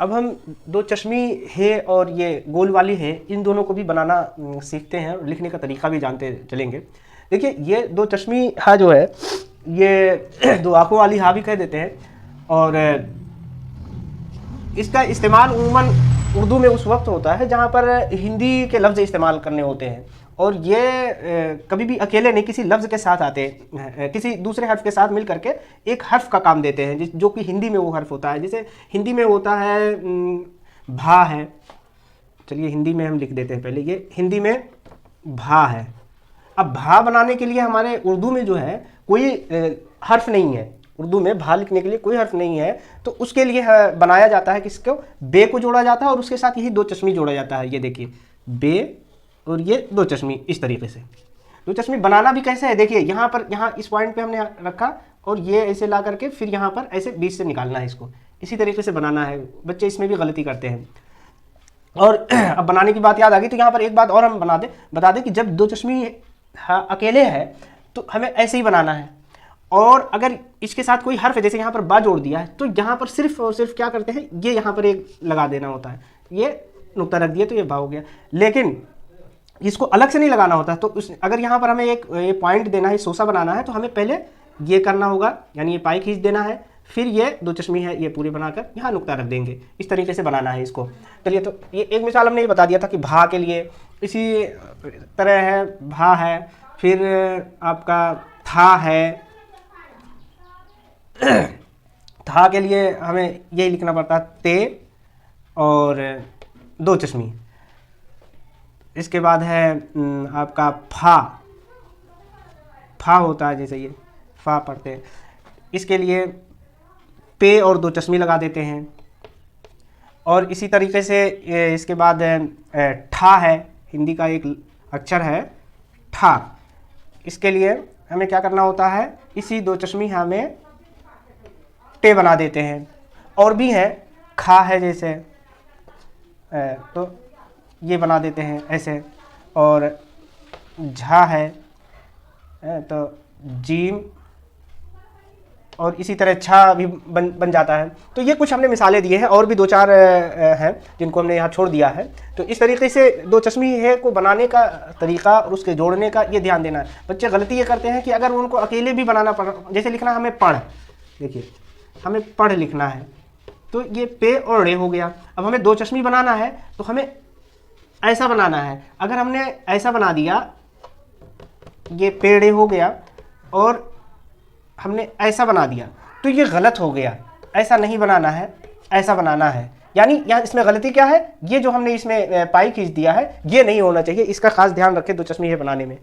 अब हम दो चश्मी है और ये गोल वाली है, इन दोनों को भी बनाना सीखते हैं और लिखने का तरीका भी जानते चलेंगे। देखिए ये दो चश्मी हा जो है ये दो आंखों वाली हा भी कह देते हैं, और इसका इस्तेमाल उम्मन उर्दू में उस वक्त होता है जहाँ पर हिंदी के लफ्ज़ इस्तेमाल करने होते हैं, और ये कभी भी अकेले नहीं किसी लफ्ज़ के साथ आते हैं, किसी दूसरे हर्फ के साथ मिल करके एक हर्फ का काम देते हैं, जो कि हिंदी में वो हर्फ होता है। जैसे हिंदी में होता है भा है, चलिए हिंदी में हम लिख देते हैं पहले, ये हिंदी में भा है। अब भा बनाने के लिए हमारे उर्दू में जो है कोई हर्फ नहीं है, उर्दू में भा लिखने के लिए कोई हर्फ नहीं है, तो उसके लिए बनाया जाता है किसको, बे को जोड़ा जाता है और उसके साथ यही दो चश्मी जोड़ा जाता है। ये देखिए बे और ये दो चश्मी, इस तरीके से दो चश्मी बनाना भी कैसे है, देखिए यहाँ पर, यहाँ इस पॉइंट पे हमने रखा और ये ऐसे ला करके फिर यहाँ पर ऐसे बीच से निकालना है इसको, इसी तरीके से बनाना है। बच्चे इसमें भी गलती करते हैं। और अब बनाने की बात याद आ गई, तो यहाँ पर एक बात और हम बता दें कि जब दो चश्मी अकेले है तो हमें ऐसे ही बनाना है, और अगर इसके साथ कोई हर्फ है, जैसे यहाँ पर बा जोड़ दिया है, तो यहाँ पर सिर्फ और सिर्फ क्या करते हैं, ये यहाँ पर एक लगा देना होता है, ये नुक्ता रख दिया तो ये बा हो गया। लेकिन इसको अलग से नहीं लगाना होता, तो अगर यहाँ पर हमें एक ये पॉइंट देना है, सोसा बनाना है, तो हमें पहले ये करना होगा, यानी ये पाई खींच देना है, फिर ये दो चश्मी है ये पूरे बनाकर यहाँ नुक्ता रख देंगे, इस तरीके से बनाना है इसको। चलिए, तो ये एक मिसाल हमने ये बता दिया था कि भा के लिए, इसी तरह है भा है, फिर आपका था है, था के लिए हमें यही लिखना पड़ता है ते और दो चश्मी। इसके बाद है आपका फा, फा होता है, जैसे ये फा पढ़ते हैं, इसके लिए पे और दो चश्मी लगा देते हैं। और इसी तरीके से इसके बाद ठा है, हिंदी का एक अक्षर है ठा, इसके लिए हमें क्या करना होता है, इसी दो चश्मी हमें टे बना देते हैं। और भी है खा है, जैसे तो ये बना देते हैं ऐसे, और झा है तो जीम, और इसी तरह छा भी बन जाता है। तो ये कुछ हमने मिसालें दिए हैं, और भी दो चार हैं जिनको हमने यहाँ छोड़ दिया है। तो इस तरीके से दो चश्मी है को बनाने का तरीका और उसके जोड़ने का ये ध्यान देना है। बच्चे गलती ये करते हैं कि अगर उनको अकेले भी बनाना पड़, जैसे लिखना हमें पढ़, देखिए हमें पढ़ लिखना है, तो ये पे और रे हो गया। अब हमें दो चश्मी बनाना है तो हमें ऐसा बनाना है, अगर हमने ऐसा बना दिया, ये पेड़े हो गया, और हमने ऐसा बना दिया, तो ये गलत हो गया। ऐसा नहीं बनाना है, ऐसा बनाना है। यानी यहाँ इसमें गलती क्या है, ये जो हमने इसमें पाई खींच दिया है, ये नहीं होना चाहिए। इसका खास ध्यान रखें दो चश्मी है बनाने में।